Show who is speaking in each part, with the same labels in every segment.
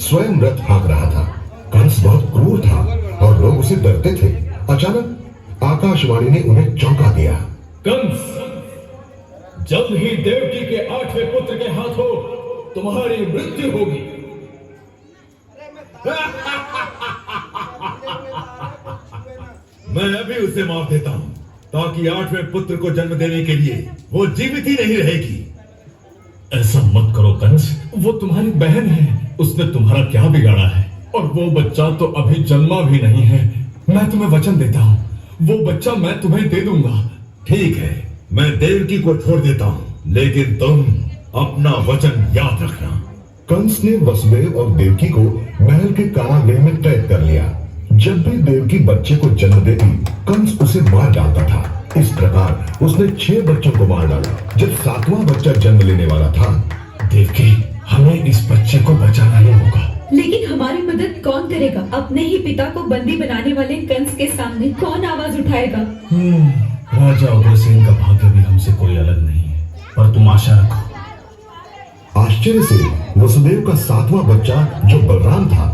Speaker 1: स्वयं रथ हाँक रहा था। कंस बहुत क्रूर था और लोग उसे डरते थे। अचानक आकाशवाणी ने उन्हें चौंका दिया।
Speaker 2: कंस, जल्द ही देवकी के 8वें पुत्र के हाथों तुम्हारी मृत्यु होगी।
Speaker 3: मैं अभी उसे मार देता हूं ताकि 8वें पुत्र को जन्म देने के लिए वो जीवित ही नहीं रहेगी।
Speaker 2: ऐसा मत करो कंस, वो तुम्हारी बहन है, उसने तुम्हारा क्या बिगाड़ा है? और वो बच्चा तो अभी जन्मा भी नहीं है। मैं तुम्हें वचन देता हूँ, वो बच्चा मैं तुम्हें दे दूंगा।
Speaker 3: ठीक है, मैं देवकी को छोड़ देता हूँ, लेकिन तुम अपना वचन याद रखना।
Speaker 1: कंस ने वसुदेव और देवकी को महल के कारागृह में कैद कर लिया। जब भी देवकी बच्चे को जन्म देती, कंस उसे मार डालता था। इस प्रकार उसने 6 बच्चों को मार डाला। जब 7वां बच्चा जन्म लेने वाला था,
Speaker 2: देवकी, हमें इस बच्चे को बचाना ही होगा।
Speaker 4: लेकिन हमारी मदद कौन करेगा? अपने ही पिता को बंदी बनाने वाले कंस के सामने कौन आवाज उठाएगा?
Speaker 2: राजा उग्रसेन का भाग्य भी हमसे कोई अलग नहीं है, पर तुम आशा रखो।
Speaker 1: आश्चर्य से वसुदेव का 7वां बच्चा जो बलराम था,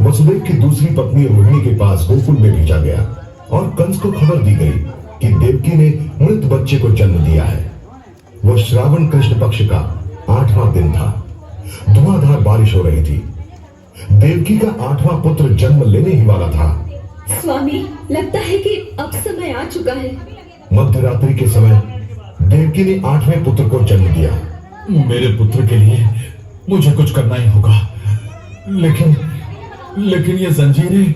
Speaker 1: वसुदेव की दूसरी पत्नी रोहिणी के पास गोकुल में भेजा गया और कंस को खबर दी गई कि देवकी ने मृत बच्चे को जन्म दिया है। वो श्रावण कृष्ण पक्ष का 8वां दिन था। धुआंधार बारिश हो रही थी। देवकी का 8वां पुत्र जन्म लेने ही वाला था।
Speaker 4: स्वामी, लगता है कि अब समय आ चुका है।
Speaker 1: मध्यरात्रि के समय देवकी ने 8वें पुत्र को जन्म दिया।
Speaker 2: मेरे पुत्र के लिए मुझे कुछ करना ही होगा, लेकिन ये जंजीरें।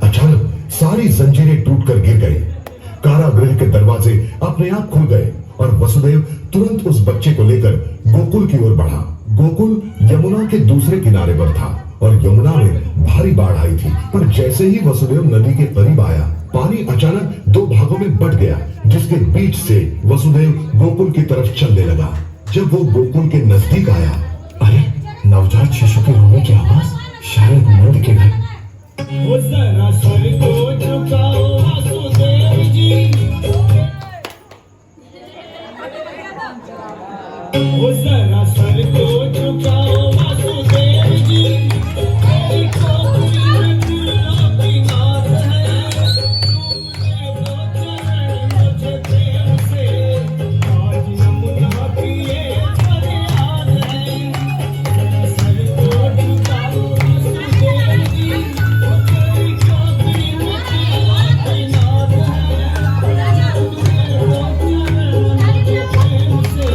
Speaker 1: अचानक सारी जंजीरें टूटकर गिर गई। कारागृह के दरवाजे अपने आप खुल गए और वसुदेव तुरंत उस बच्चे को लेकर गोकुल की ओर बढ़ा। गोकुल यमुना के दूसरे किनारे पर था और यमुना में भारी बाढ़ आई थी। पर जैसे ही वसुदेव नदी के करीब आया, पानी अचानक 2 भागों में बट गया, जिसके बीच से वसुदेव गोकुल की तरफ चलने लगा। जब वो गोकुल के नजदीक आया,
Speaker 2: अरे, नवजात शिशु के रोने की आवाज, शायद नंद के घर।
Speaker 5: वो जरा सर को झुकाओ वासुदेव जी, वो जरा सर को झुकाओ वासुदेव जी। तेरी खोपड़ी में फूलों की नाद है, वो चरण मुझे प्रेम से आज यमुना की ये फरियाद है। जरा सर को झुकाओ वासुदेव जी, वो तेरी खोपड़ी में फूलों की नाद है, वो चरण मुझे प्रेम से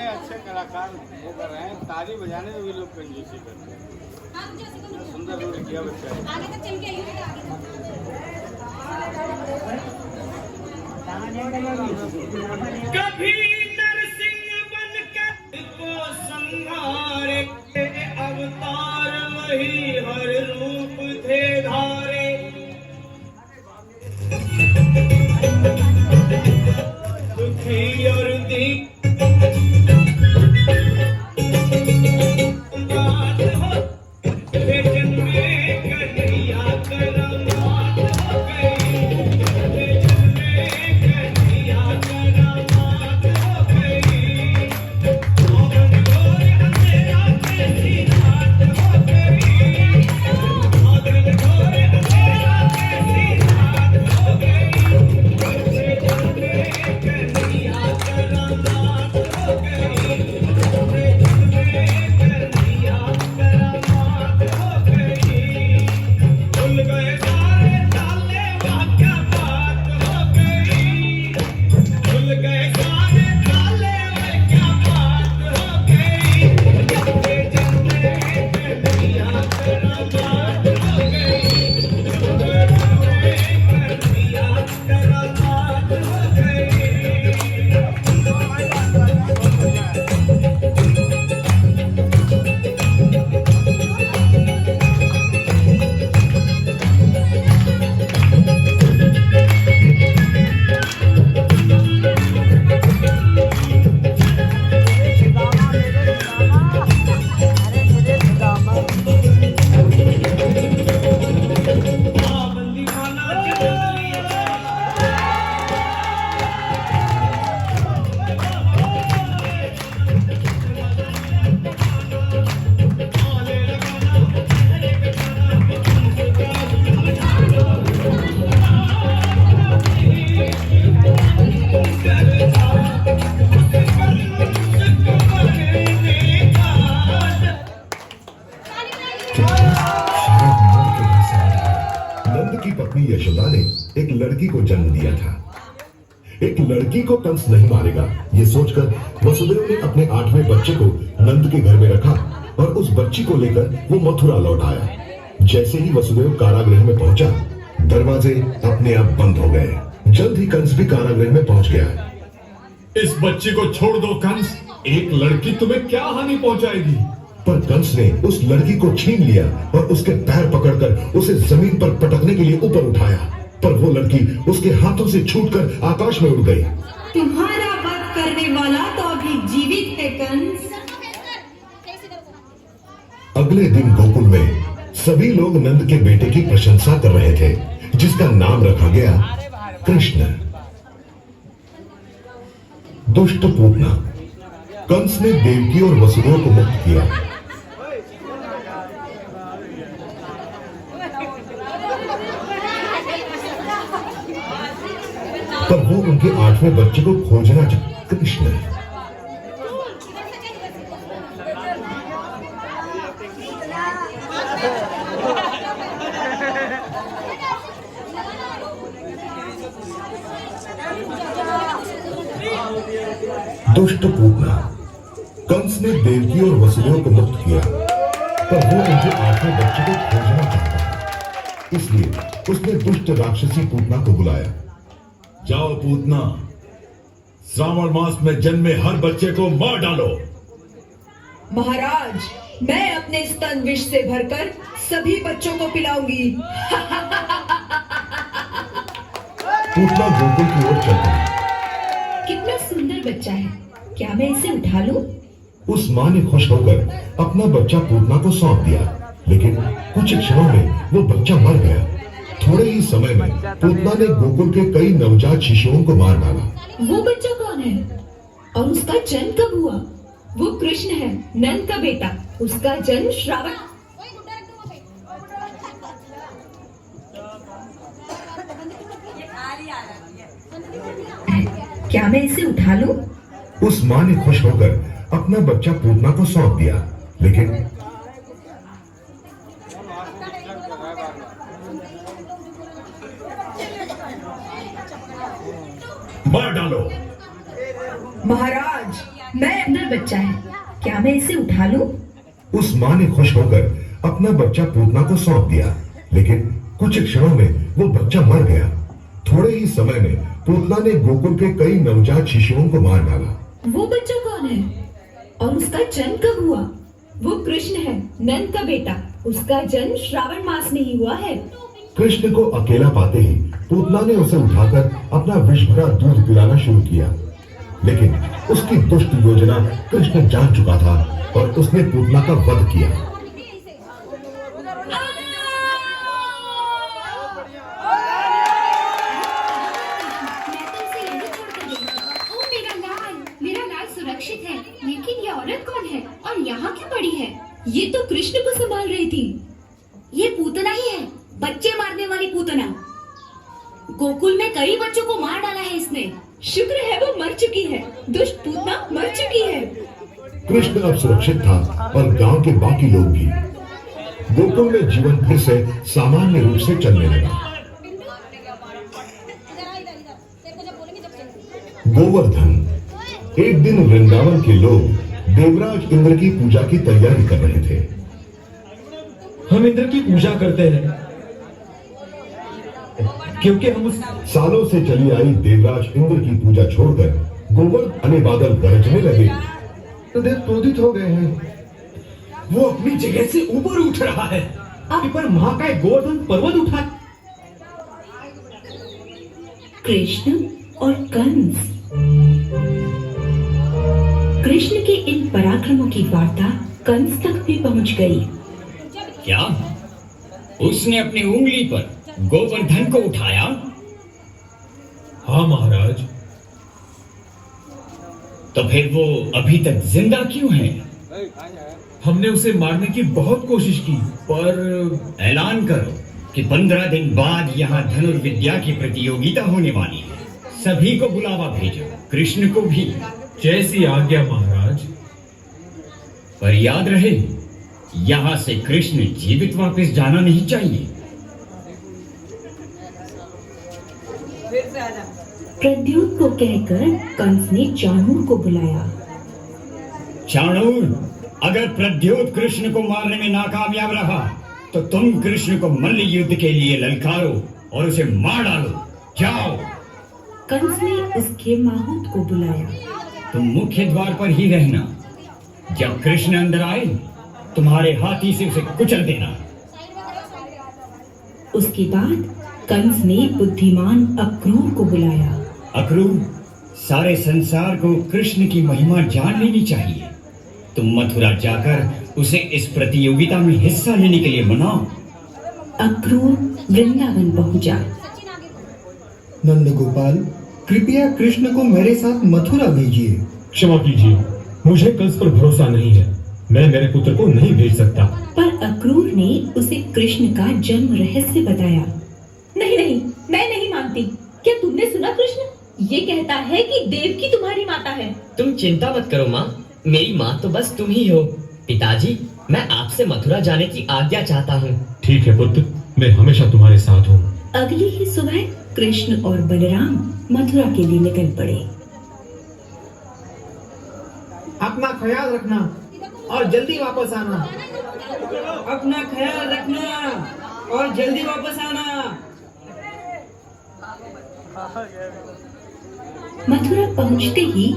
Speaker 6: अच्छे कलाकार वो कर रहे हैं, ताली बजाने में भी लोग कंजूसी करते हैं। सुंदर रोल किया बच्चा है।
Speaker 7: आगे तक चल के आइए।
Speaker 5: कभी नरसिंह बनकर को संहारे, अवतार वही हर रूप थे धारे। दुखी और दीन बात हो, लेकिन में कन्हैया करामात हो गई। लेकिन में कन्हैया करामात हो गई। पवन घोर अंधेरा कैसी रात हो गई। पवन घोर अंधेरा कैसी रात हो गई। लेकिन में कन्हैया करामात
Speaker 1: पत्नी यशोदा ने एक लड़की को जन्म दिया था। एक लड़की को कंस नहीं मारेगा, ये सोचकर वसुदेव ने अपने 8वें बच्चे को नंद के घर में रखा और उस बच्ची को लेकर वो मथुरा लौट आया। जैसे ही वसुदेव कारागृह में पहुंचा, दरवाजे अपने आप बंद हो गए। जल्द ही कंस भी कारागृह में पहुंच गया।
Speaker 2: इस बच्ची को छोड़ दो कंस, एक लड़की तुम्हें क्या हानि पहुंचाएगी।
Speaker 1: पर कंस ने उस लड़की को छीन लिया और उसके पैर पकड़कर उसे जमीन पर पटकने के लिए ऊपर उठाया, पर वो लड़की उसके हाथों से छूटकर आकाश में उड़ गई।
Speaker 7: तुम्हारा वध करने वाला तो अभी जीवित है कंस।
Speaker 1: अगले दिन गोकुल में सभी लोग नंद के बेटे की प्रशंसा कर रहे थे, जिसका नाम रखा गया कृष्ण। दुष्ट पूतना। कंस ने देवकी और वसुदेव को मुक्त किया। पर वो उनके 8वें बच्चे को खोजना चाहता। कृष्ण। दुष्ट पूतना। कंस ने देवकी और वसुदेव को मुक्त किया, पर वो उनके 8वें बच्चे को खोजना चाहता था। इसलिए उसने दुष्ट राक्षसी पूतना को बुलाया।
Speaker 3: जाओ पूतना, श्रावण मास में जन्मे हर बच्चे को मार डालो।
Speaker 7: महाराज, मैं अपने स्तन विष से भरकर सभी बच्चों को पिलाऊंगी।
Speaker 1: पूतना गोकुल की ओर चल पड़ा।
Speaker 4: कितना सुंदर बच्चा है, क्या मैं इसे उठा लूं?
Speaker 1: उस माँ ने खुश होकर अपना बच्चा पूतना को सौंप दिया, लेकिन कुछ क्षणों में वो बच्चा मर गया। थोड़े ही समय में पूतना ने गोकुल के कई नवजात शिशुओं को मार डाला।
Speaker 4: वो बच्चा कौन है और उसका जन्म कब हुआ? वो कृष्ण है, नंद का बेटा। उसका जन्म श्रावण। क्या मैं इसे उठा लूं?
Speaker 1: उस माँ ने खुश होकर अपना बच्चा पूतना को सौंप दिया, लेकिन
Speaker 3: मार डालो।
Speaker 7: महाराज, मैं
Speaker 4: सुंदर बच्चा है, क्या मैं इसे उठा लूं?
Speaker 1: उस माँ ने खुश होकर अपना बच्चा पूतना को सौंप दिया, लेकिन कुछ क्षणों में वो बच्चा मर गया। थोड़े ही समय में पूतना ने गोकुल के कई नवजात शिशुओं को मार डाला।
Speaker 4: वो बच्चा कौन है और उसका जन्म कब हुआ? वो कृष्ण है, नंद का बेटा। उसका जन्म श्रावण मास में ही हुआ है।
Speaker 1: कृष्ण को अकेला पाते ही पूतना ने उसे उठाकर अपना विष भरा दूध पिलाना शुरू किया, लेकिन उसकी दुष्ट योजना कृष्ण जान चुका था और उसने पूतना का वध किया।
Speaker 4: सुरक्षित है, लेकिन ये औरत कौन है और यहाँ क्यों पड़ी है? ये तो कृष्ण को संभाल रही थी।
Speaker 7: ये पूतना ही है, बच्चे मारने वाली पूतना। गोकुल में कई बच्चों को मार डाला है इसने।
Speaker 4: शुक्र है वो मर चुकी है। दुष्ट पूतना मर चुकी है।
Speaker 1: कृष्ण अब सुरक्षित था और गांव के बाकी लोग भी। गोकुल में जीवन फिर से सामान्य रूप से चलने लगा। गोवर्धन। एक दिन वृंदावन के लोग देवराज इंद्र की पूजा की तैयारी कर रहे थे।
Speaker 2: हम इंद्र की पूजा करते हैं क्योंकि हम उस
Speaker 1: सालों से चली आई देवराज इंद्र की पूजा छोड़कर गोवर्धन बादल गरजने लगे। देव क्रोधित हो गए हैं।
Speaker 2: वो अपनी जगह से ऊपर उठ रहा है। आप पर महाकाय गोवर्धन पर्वत उठा।
Speaker 4: कृष्ण और कंस। कृष्ण के इन पराक्रमों की वार्ता कंस तक भी पहुंच गई।
Speaker 8: क्या उसने अपनी उंगली पर गोवर्धन को उठाया?
Speaker 2: हाँ महाराज।
Speaker 8: तो फिर वो अभी तक जिंदा क्यों है?
Speaker 2: हमने उसे मारने की बहुत कोशिश की, पर
Speaker 8: ऐलान करो कि 15 दिन बाद यहाँ धनुर्विद्या की प्रतियोगिता होने वाली है। सभी को बुलावा भेजो, कृष्ण को भी।
Speaker 2: जैसी आज्ञा महाराज।
Speaker 8: पर याद रहे, यहाँ से कृष्ण जीवित वापस जाना नहीं चाहिए।
Speaker 4: प्रद्योत को कहकर कंस ने चाणूर को बुलाया।
Speaker 8: चाणूर, अगर प्रद्योत कृष्ण को मारने में नाकामयाब रहा तो तुम कृष्ण को मल्ल युद्ध के लिए ललकारो और उसे मार डालो। जाओ।
Speaker 4: कंस ने उसके माहूत को बुलाया।
Speaker 8: तुम मुख्य द्वार पर ही रहना। जब कृष्ण अंदर आए तुम्हारे हाथी से उसे कुचल देना।
Speaker 4: उसके बाद कंस ने बुद्धिमान अक्रूर को बुलाया।
Speaker 8: अक्रूर, सारे संसार को कृष्ण की महिमा जान लेनी चाहिए। तुम मथुरा जाकर उसे इस प्रतियोगिता में हिस्सा लेने के लिए मनाओ।
Speaker 4: अक्रूर वृंदावन पहुंचा।
Speaker 9: नंद गोपाल, कृपया कृष्ण को मेरे साथ मथुरा भेजिए।
Speaker 2: क्षमा कीजिए, मुझे कंस पर भरोसा नहीं है। मैं मेरे पुत्र को नहीं भेज सकता।
Speaker 4: पर अक्रूर ने उसे कृष्ण का जन्म रहस्य बताया। नहीं नहीं, मैं नहीं मानती। क्या तुमने सुना? कृष्ण ये कहता है कि देवकी तुम्हारी माता है।
Speaker 10: तुम चिंता मत करो माँ, मेरी माँ तो बस तुम ही हो। पिताजी, मैं आपसे मथुरा जाने की आज्ञा चाहता हूँ।
Speaker 2: ठीक है पुत्र, मैं हमेशा तुम्हारे साथ हूँ।
Speaker 4: अगली ही सुबह कृष्ण और बलराम मथुरा के लिए निकल पड़े।
Speaker 5: अपना ख्याल रखना और जल्दी वापस आना। अपना ख्याल रखना और जल्दी वापस आना।
Speaker 4: मथुरा पहुंचते ही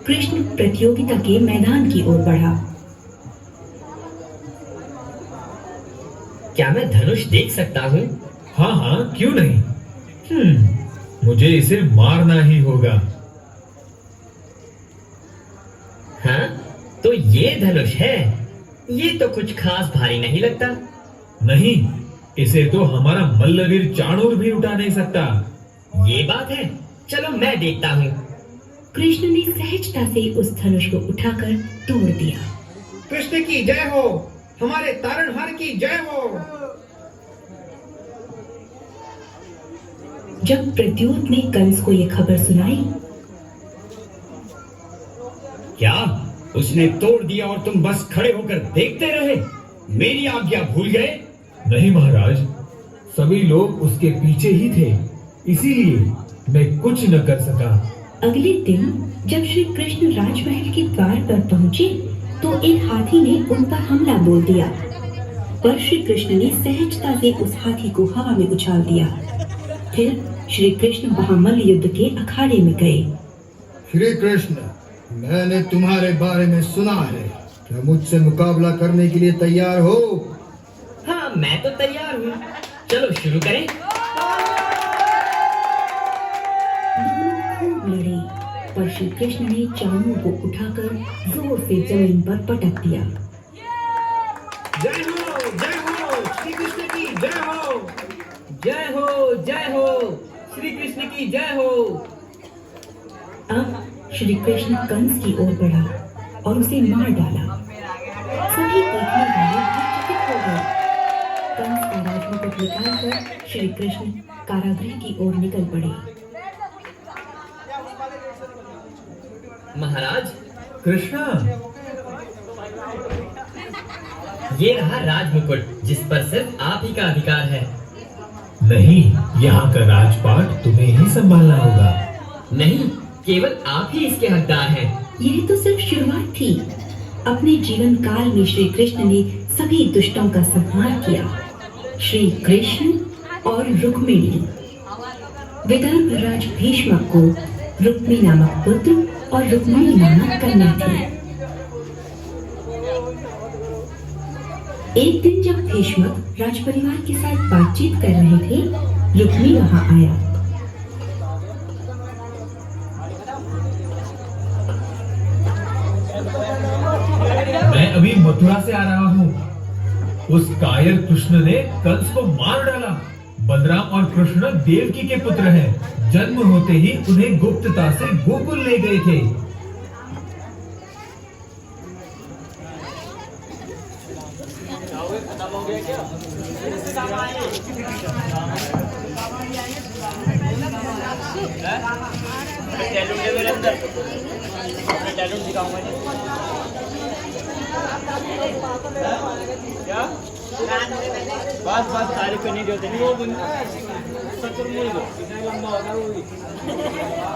Speaker 4: कृष्ण प्रतियोगिता के मैदान की ओर बढ़ा।
Speaker 10: क्या मैं धनुष देख सकता हूँ?
Speaker 2: हाँ हाँ, क्यों नहीं। मुझे इसे मारना ही होगा।
Speaker 10: हाँ, तो ये धनुष है। ये तो कुछ खास भारी नहीं लगता।
Speaker 2: नहीं, इसे तो हमारा मल्लवीर चाणूर भी उठा नहीं सकता।
Speaker 10: ये बात है, चलो मैं देखता हूँ।
Speaker 4: कृष्ण ने सहजता से उस धनुष को उठाकर तोड़ दिया।
Speaker 5: कृष्ण की जय हो, हमारे तारणहार की जय हो।
Speaker 4: जब प्रद्योत ने कंस को ये खबर सुनाई।
Speaker 8: क्या उसने तोड़ दिया और तुम बस खड़े होकर देखते रहे? मेरी आज्ञा भूल गए?
Speaker 2: नहीं महाराज, सभी लोग उसके पीछे ही थे, इसीलिए मैं कुछ न कर सका।
Speaker 4: अगले दिन जब श्री कृष्ण राजमहल के द्वार पर पहुंचे तो एक हाथी ने उन पर हमला बोल दिया। पर श्री कृष्ण ने सहजता से उस हाथी को हवा में उछाल दिया। फिर श्री कृष्ण वहां मल्ल युद्ध के अखाड़े में गए।
Speaker 9: श्री कृष्ण, मैंने तुम्हारे बारे में सुना है। क्या मुझसे मुकाबला करने के लिए तैयार हो?
Speaker 10: हाँ, मैं तो तैयार हूँ। चलो शुरू करें।
Speaker 4: खूब लड़े, पर श्री कृष्ण ने चाणूर को उठाकर जोर से जमीन पर पटक दिया।
Speaker 5: जय हो श्री कृष्ण की जय हो। जय हो श्री कृष्ण की जय हो।
Speaker 4: अब श्री कृष्ण कंस की ओर बढ़ा और उसे मार डाला। सभी देखने वाले चकित हो गए। कंस का राजमुकुट निकालकर श्री कृष्ण कारागृह की ओर निकल पड़े।
Speaker 10: महाराज,
Speaker 2: कृष्णा,
Speaker 10: ये रहा राजमुकुट जिस पर सिर्फ आप ही का अधिकार है।
Speaker 2: नहीं, यहाँ का राजपाट तुम्हें ही संभालना होगा।
Speaker 10: नहीं, केवल आप ही इसके हकदार हैं।
Speaker 4: यह तो सिर्फ शुरुआत थी। अपने जीवन काल में श्री कृष्ण ने सभी दुष्टों का संहार किया। श्री कृष्ण और रुक्मिणी। विदर्भ राज भीष्मक को रुक्मी नामक पुत्र और रुक्मिणी नामक कन्या थी। एक दिन जब भीष्मक राजपरिवार के साथ बातचीत कर रहे थे, रुक्मी वहां आया।
Speaker 2: मैं अभी मथुरा से आ रहा हूँ। उस कायर कृष्ण ने कंस को मार डाला। बलराम और कृष्ण देवकी के पुत्र हैं। जन्म होते ही उन्हें गुप्तता से गोकुल ले गए थे।
Speaker 6: बस तारीफ करनी जो चतुर्मुर्ग कितना लंबा होता है वो भी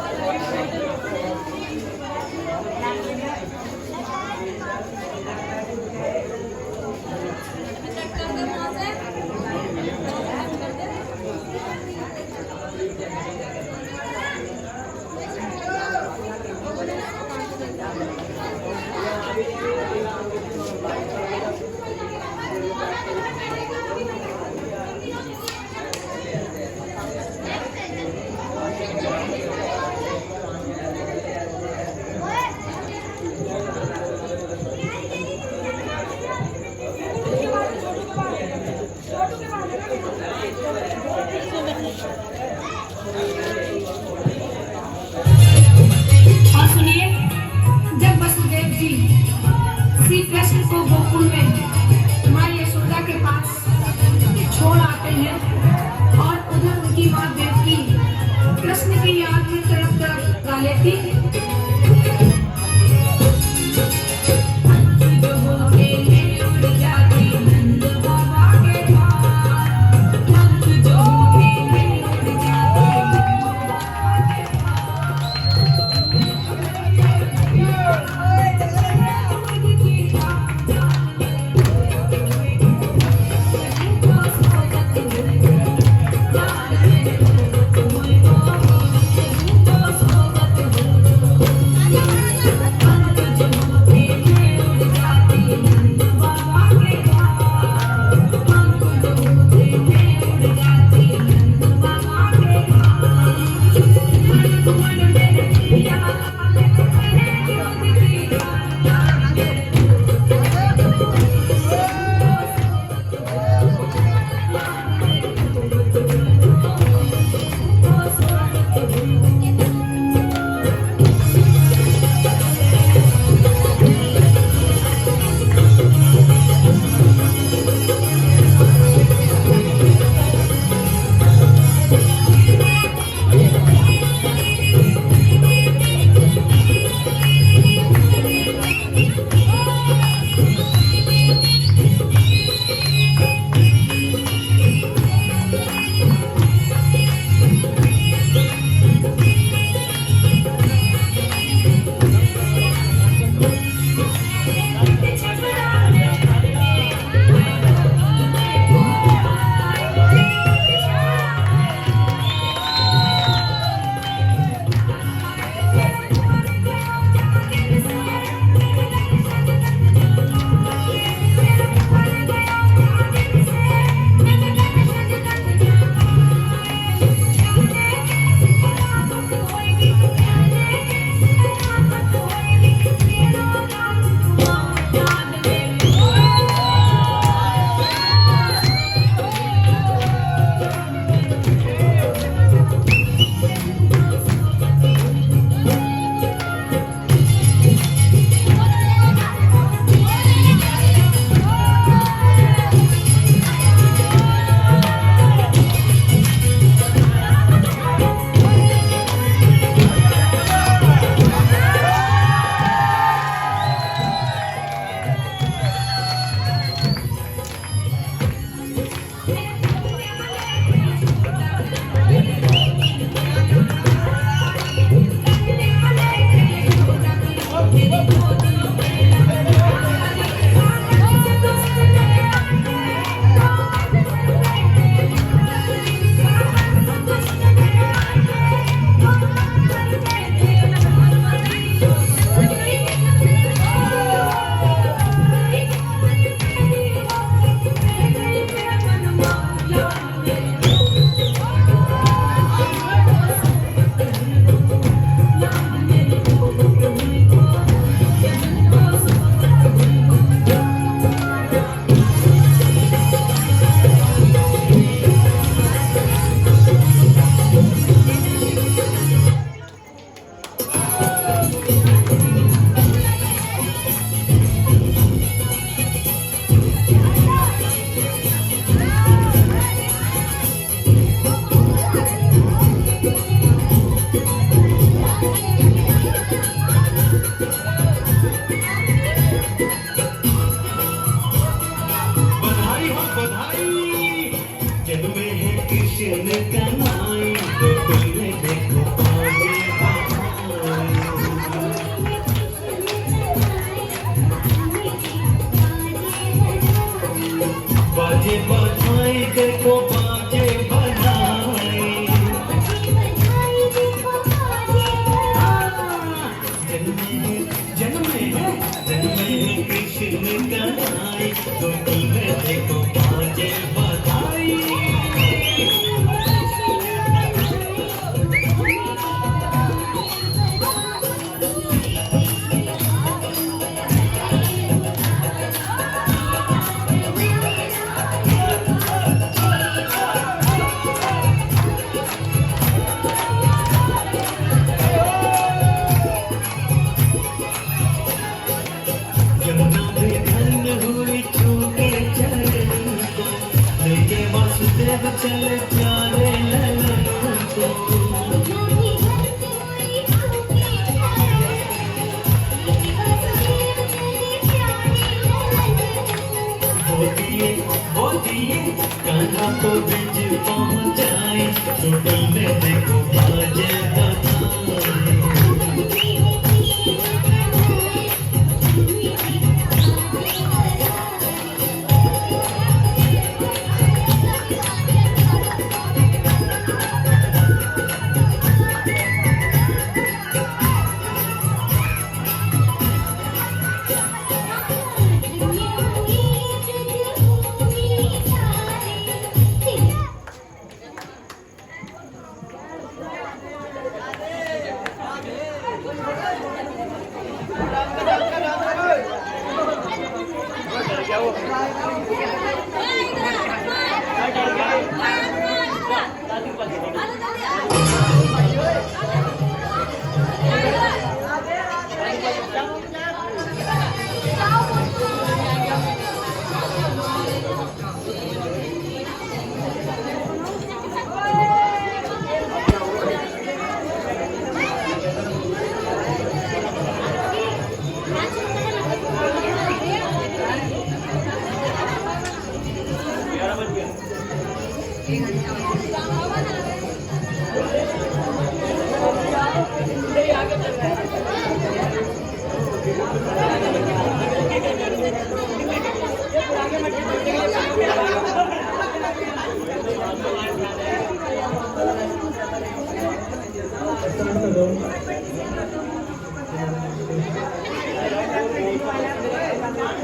Speaker 7: और सुनिए, जब वसुदेव जी श्री कृष्ण को गोकुल में माँ यशोदा के पास छोड़ आते हैं और उधर उनकी माँ देवकी कृष्ण की याद में तड़प तड़प गा लेती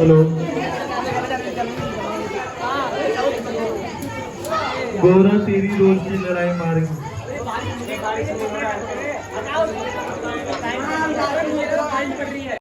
Speaker 11: हेलो, गौरा तेरी रोज की लड़ाई मारेगी।